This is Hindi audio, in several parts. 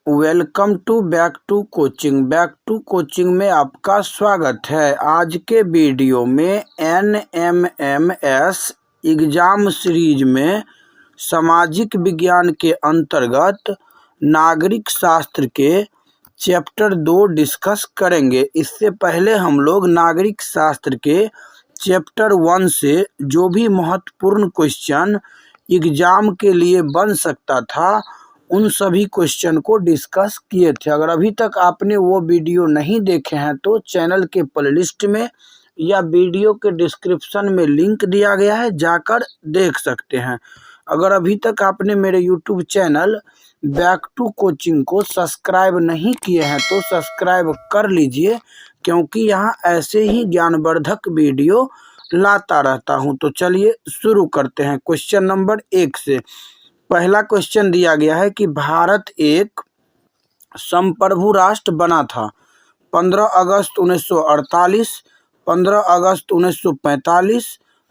Welcome to back to coaching में आपका स्वागत है। आज के वीडियो में NMMS एग्जाम सीरीज में सामाजिक विज्ञान के अंतर्गत नागरिक शास्त्र के चैप्टर 2 डिस्कस करेंगे। इससे पहले हम लोग नागरिक शास्त्र के चैप्टर 1 से जो भी महत्वपूर्ण क्वेश्चन एग्जाम के लिए बन सकता था उन सभी क्वेश्चन को डिस्कस किए थे। अगर अभी तक आपने वो वीडियो नहीं देखे हैं तो चैनल के प्लेलिस्ट में या वीडियो के डिस्क्रिप्शन में लिंक दिया गया है, जाकर देख सकते हैं। अगर अभी तक आपने मेरे YouTube channel back to coaching को सब्सक्राइब नहीं किए हैं तो सब्सक्राइब कर लीजिए, क्योंकि यहाँ ऐसे ही ज्ञानवर्धक वीडियो लाता रहता हूँ। तो चलिए शुरू करते हैं क्वेश्चन नंबर 1 से। पहला क्वेश्चन दिया गया है कि भारत एक संप्रभु राष्ट्र बना था 15 अगस्त 1948, 15 अगस्त 1945,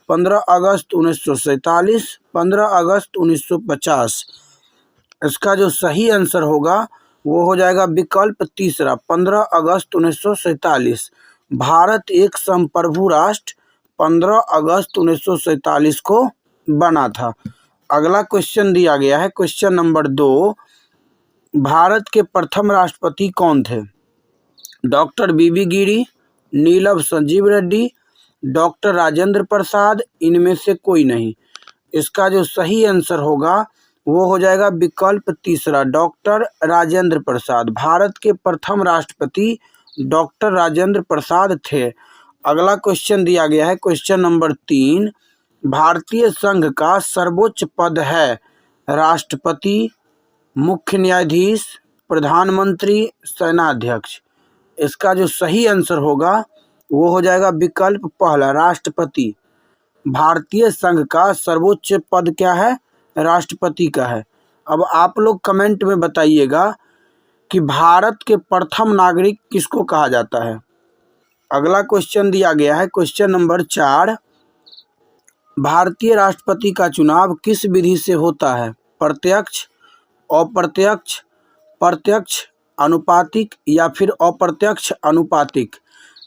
15 अगस्त 1947, 15 अगस्त 1950। इसका जो सही आंसर होगा वो हो जाएगा विकल्प तीसरा, 15 अगस्त 1947। भारत एक संप्रभु राष्ट्र 15 अगस्त 1947 को बना था। अगला क्वेश्चन दिया गया है क्वेश्चन नंबर 2। भारत के प्रथम राष्ट्रपति कौन थे? डॉक्टर बीबी गिरी, नीलम संजीव रेड्डी, डॉक्टर राजेंद्र प्रसाद, इनमें से कोई नहीं। इसका जो सही आंसर होगा वो हो जाएगा विकल्प तीसरा, डॉक्टर राजेंद्र प्रसाद। भारत के प्रथम राष्ट्रपति डॉक्टर राजेंद्र प्रसाद थे। अगला क्वेश्चन दिया गया है क्वेश्चन नंबर 3। भारतीय संघ का सर्वोच्च पद है राष्ट्रपति, मुख्य न्यायाधीश, प्रधानमंत्री, सेनाध्यक्ष। इसका जो सही आंसर होगा वो हो जाएगा विकल्प पहला, राष्ट्रपति। भारतीय संघ का सर्वोच्च पद क्या है? राष्ट्रपति का है। अब आप लोग कमेंट में बताइएगा कि भारत के प्रथम नागरिक किसको कहा जाता है। अगला क्वेश्चन दिया गया है क्वेश्चन नंबर 4। भारतीय राष्ट्रपति का चुनाव किस विधि से होता है? प्रत्यक्ष, अप्रत्यक्ष, प्रत्यक्ष अनुपातिक या फिर अप्रत्यक्ष अनुपातिक।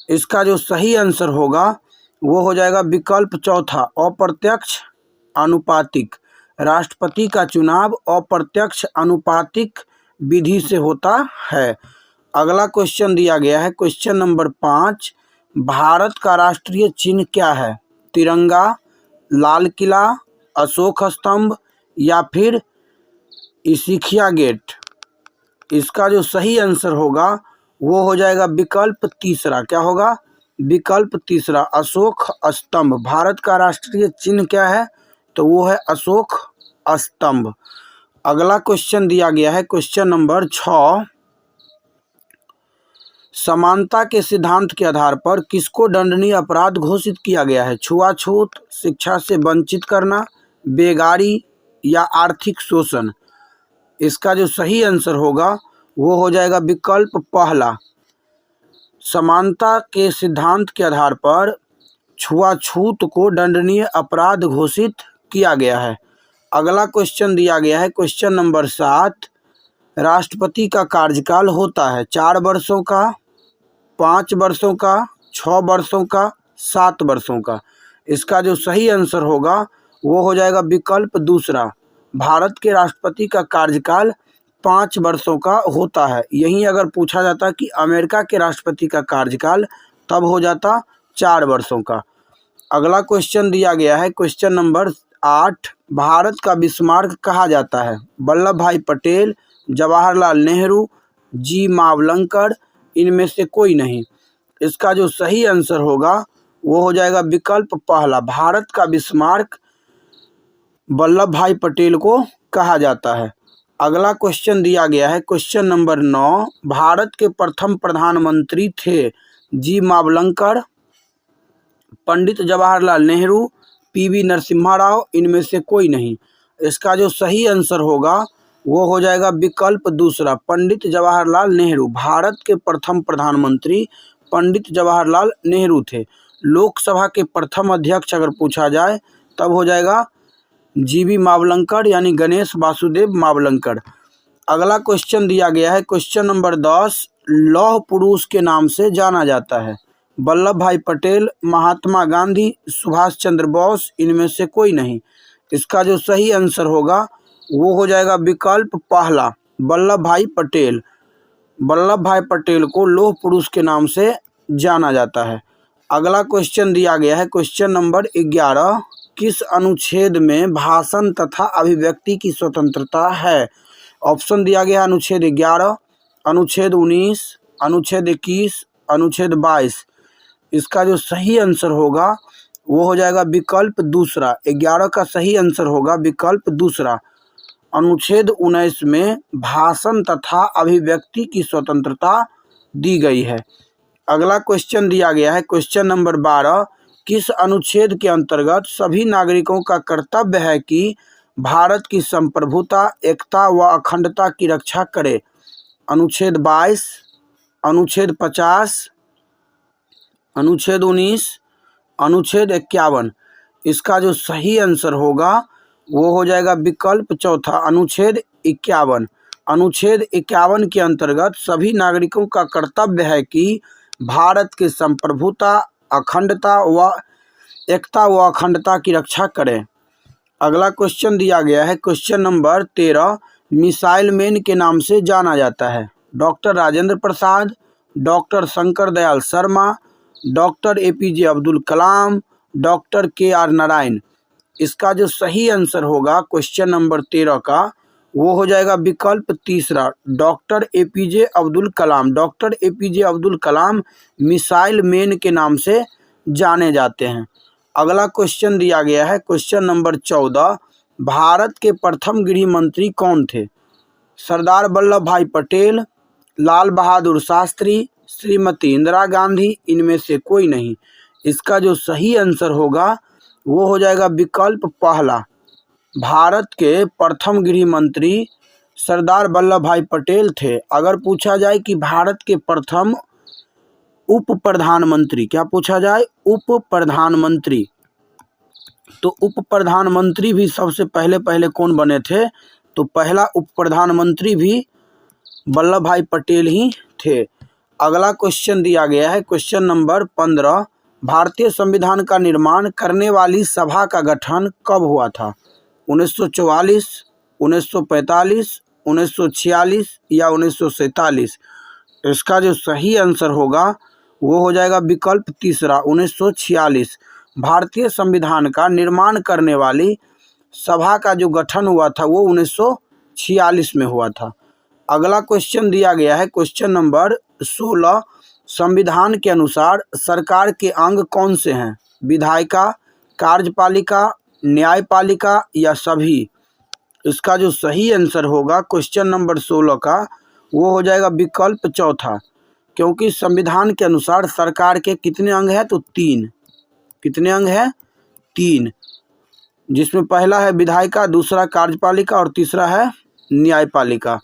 इसका जो सही आंसर होगा वो हो जाएगा विकल्प चौथा, अप्रत्यक्ष अनुपातिक। राष्ट्रपति का चुनाव अप्रत्यक्ष अनुपातिक विधि से होता है। अगला क्वेश्चन दिया गया है क्वेश्चन नंबर 5। भारत का राष्ट्रीय चिन्ह क्या है? तिरंगा, लाल किला, अशोक स्तंभ या फिर इसिखिया गेट। इसका जो सही आंसर होगा वो हो जाएगा विकल्प तीसरा। क्या होगा? विकल्प तीसरा, अशोक स्तंभ। भारत का राष्ट्रीय चिन्ह क्या है? तो वो है अशोक स्तंभ। अगला क्वेश्चन दिया गया है क्वेश्चन नंबर 6। समानता के सिद्धांत के आधार पर किसको दंडनीय अपराध घोषित किया गया है? छुआछूत, शिक्षा से वंचित करना, बेगारी या आर्थिक शोषण। इसका जो सही आंसर होगा वो हो जाएगा विकल्प पहला, समानता के सिद्धांत के आधार पर छुआछूत को दंडनीय अपराध घोषित किया गया है। अगला क्वेश्चन दिया गया है क्वेश्चन नंबर 7। राष्ट्रपति का कार्यकाल होता है 4 वर्षों का, 5 वर्षों का, 6 वर्षों का, 7 वर्षों का। इसका जो सही आंसर होगा वो हो जाएगा विकल्प दूसरा, भारत के राष्ट्रपति का कार्यकाल 5 वर्षों का होता है। यहीं अगर पूछा जाता कि अमेरिका के राष्ट्रपति का कार्यकाल, तब हो जाता 4 वर्षों का। अगला क्वेश्चन दिया गया है क्वेश्चन नंबर 8। भारत का बिस्मार्क कहा जाता है? वल्लभ भाई पटेल, जवाहरलाल नेहरू, जी मावलंकर, इनमें से कोई नहीं। इसका जो सही आंसर होगा वो हो जाएगा विकल्प पहला, भारत का बिस्मार्क वल्लभ भाई पटेल को कहा जाता है। अगला क्वेश्चन दिया गया है क्वेश्चन नंबर 9। भारत के प्रथम प्रधानमंत्री थे जी मावलंकर, पंडित जवाहरलाल नेहरू, पीवी नरसिम्हा राव, इनमें से कोई नहीं। इसका जो सही आंसर होगा वो हो जाएगा विकल्प दूसरा, पंडित जवाहरलाल नेहरू। भारत के प्रथम प्रधानमंत्री पंडित जवाहरलाल नेहरू थे। लोकसभा के प्रथम अध्यक्ष अगर पूछा जाए तब हो जाएगा जीवी मावलंकर, यानी गणेश वासुदेव मावलंकर। अगला क्वेश्चन दिया गया है क्वेश्चन नंबर 10, लौह पुरुष के नाम से जाना जाता है। वल्लभ भाई पटेल, महात्मा गांधी, सुभाष चंद्र बोस, इनमें से कोई नहीं। इसका जो सही आंसर होगा वो हो जाएगा विकल्प पहला, वल्लभ भाई पटेल। वल्लभ भाई पटेल को लौह पुरुष के नाम से जाना जाता है। अगला क्वेश्चन दिया गया है क्वेश्चन नंबर 11, किस अनुच्छेद में भाषण तथा अभिव्यक्ति की स्वतंत्रता है? ऑप्शन दिया गया है अनुच्छेद 11, अनुच्छेद 19, अनुच्छेद 21, अनुच्छेद 22। इसका जो सही आंसर होगा वो हो जाएगा विकल्प दूसरा। 11 का सही आंसर होगा विकल्प दूसरा। अनुच्छेद 19 में भाषण तथा अभिव्यक्ति की स्वतंत्रता दी गई है। अगला क्वेश्चन दिया गया है क्वेश्चन नंबर 12, किस अनुच्छेद के अंतर्गत सभी नागरिकों का कर्तव्य है कि भारत की संप्रभुता, एकता व अखंडता की रक्षा करे? अनुच्छेद 22, अनुच्छेद 50, अनुच्छेद 19, अनुच्छेद 51। इसका जो सही आंसर होगा वो हो जाएगा विकल्प चौथा, अनुच्छेद 51। अनुच्छेद 51 के अंतर्गत सभी नागरिकों का कर्तव्य है कि भारत की संप्रभुता, अखंडता व एकता व अखंडता की रक्षा करें। अगला क्वेश्चन दिया गया है क्वेश्चन नंबर 13, मिसाइल मैन के नाम से जाना जाता है। Doctor Rajendra Prasad, doctor Shankar Dayal Sharma, doctor APJ Abdul Kalam, doctor KR Narayan. इसका जो सही आंसर होगा क्वेश्चन नंबर 13 का वो हो जाएगा विकल्प तीसरा, doctor APJ Abdul Kalam. Doctor APJ Abdul कलाम मिसाइल मैन के नाम से जाने जाते हैं। अगला क्वेश्चन दिया गया है क्वेश्चन नंबर 14, भारत के प्रथम गृह मंत्री कौन थे? सरदार वल्लभ भाई पटेल, लाल बहादुर शास्त्री, श्रीमती इंदिरा गांधी, इनमें से कोई नहीं। इसका जो सही आंसर होगा वो हो जाएगा विकल्प पहला, भारत के प्रथम गृह मंत्री सरदार वल्लभ भाई पटेल थे। अगर पूछा जाए कि भारत के प्रथम उप प्रधानमंत्री, क्या पूछा जाए? उप प्रधानमंत्री, तो उप प्रधानमंत्री भी सबसे पहले कौन बने थे? तो पहला उप प्रधानमंत्री भी वल्लभ भाई पटेल ही थे। अगला क्वेश्चन दिया गया है क्वेश्चन नंबर 15, भारतीय संविधान का निर्माण करने वाली सभा का गठन कब हुआ था? 1944, 1945, 1946 या 1947? इसका जो सही आंसर होगा वो हो जाएगा विकल्प तीसरा, 1946। भारतीय संविधान का निर्माण करने वाली सभा का जो गठन हुआ था वो 1946 में हुआ था। अगला क्वेश्चन दिया गया है क्वेश्चन नंबर 16, संविधान के अनुसार सरकार के अंग कौन से हैं? विधायिका, कार्यपालिका, न्यायपालिका या सभी? इसका जो सही आंसर होगा क्वेश्चन नंबर 16 का वो हो जाएगा विकल्प चौथा, क्योंकि संविधान के अनुसार सरकार के कितने अंग हैं? तो 3। कितने अंग हैं? 3, जिसमें पहला है विधायिका, दूसरा कार्यपालिका और तीसरा है न्यायपालिका।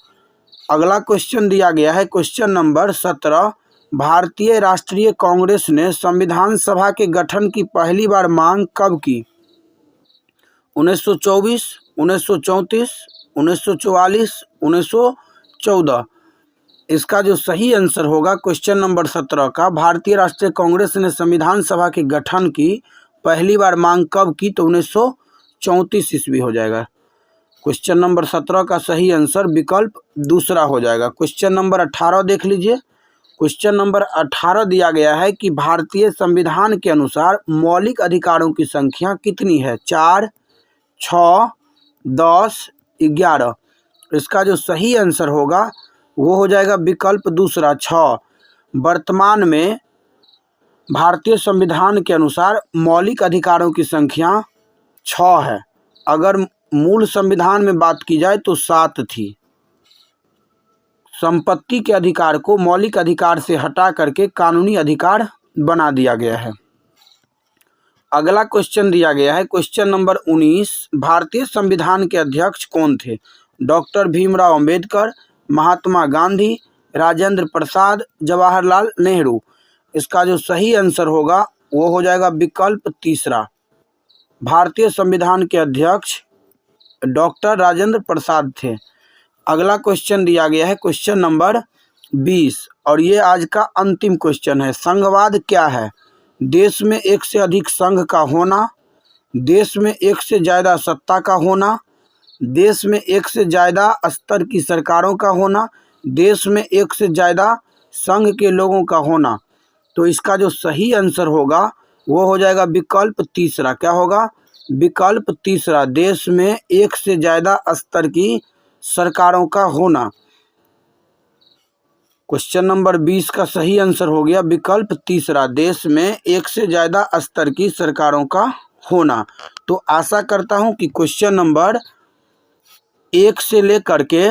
अगला क्वेश्चन दिया गया है क्वेश्चन नंबर 17, भारतीय राष्ट्रीय कांग्रेस ने संविधान सभा के गठन की पहली बार मांग कब की? 1924, 1934, 1944, 1914? इसका जो सही आंसर होगा क्वेश्चन नंबर 17 का, भारतीय राष्ट्रीय कांग्रेस ने संविधान सभा के गठन की पहली बार मांग कब की? तो 1934 ईस्वी हो जाएगा। क्वेश्चन नंबर 17 का सही आंसर विकल्प दूसरा हो जाएगा। क्वेश्चन नंबर 18 देख लीजिए। क्वेश्चन नंबर 18 दिया गया है कि भारतीय संविधान के अनुसार मौलिक अधिकारों की संख्या कितनी है? 4, 6, 10, 11? इसका जो सही आंसर होगा वो हो जाएगा विकल्प दूसरा, 6। वर्तमान में भारतीय संविधान के अनुसार मौलिक अधिकारों की संख्या 6 है। अगर मूल संविधान में बात की जाए तो 7 थी। संपत्ति के अधिकार को मौलिक अधिकार से हटा करके कानूनी अधिकार बना दिया गया है। अगला क्वेश्चन दिया गया है क्वेश्चन नंबर 19, भारतीय संविधान के अध्यक्ष कौन थे? डॉक्टर भीमराव अंबेडकर, महात्मा गांधी, राजेंद्र प्रसाद, जवाहरलाल नेहरू? इसका जो सही आंसर होगा वो हो जाएगा विकल्प तीसरा, भारतीय संविधान के अध्यक्ष डॉक्टर राजेंद्र प्रसाद थे। अगला क्वेश्चन दिया गया है क्वेश्चन नंबर 20 और ये आज का अंतिम क्वेश्चन है। संघवाद क्या है? देश में एक से अधिक संघ का होना, देश में एक से ज़्यादा सत्ता का होना, देश में एक से ज़्यादा स्तर की सरकारों का होना, देश में एक से ज़्यादा संघ के लोगों का होना। तो इसका जो सही आंसर होगा वो हो जाएगा विकल्प तीसरा। क्या होगा? विकल्प तीसरा, देश में एक से ज़्यादा स्तर की सरकारों का होना। क्वेश्चन नंबर 20 का सही आंसर हो गया विकल्प तीसरा, देश में एक से ज़्यादा स्तर की सरकारों का होना। तो आशा करता हूं कि क्वेश्चन नंबर 1 से लेकर के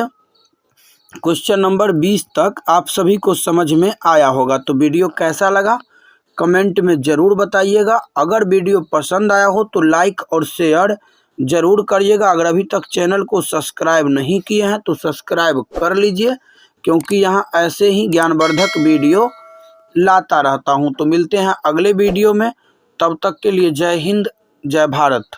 क्वेश्चन नंबर 20 तक आप सभी को समझ में आया होगा। तो वीडियो कैसा लगा कमेंट में ज़रूर बताइएगा। अगर वीडियो पसंद आया हो तो लाइक और शेयर ज़रूर करिएगा। अगर अभी तक चैनल को सब्सक्राइब नहीं किए हैं तो सब्सक्राइब कर लीजिए, क्योंकि यहाँ ऐसे ही ज्ञानवर्धक वीडियो लाता रहता हूँ। तो मिलते हैं अगले वीडियो में, तब तक के लिए जय हिंद जय भारत।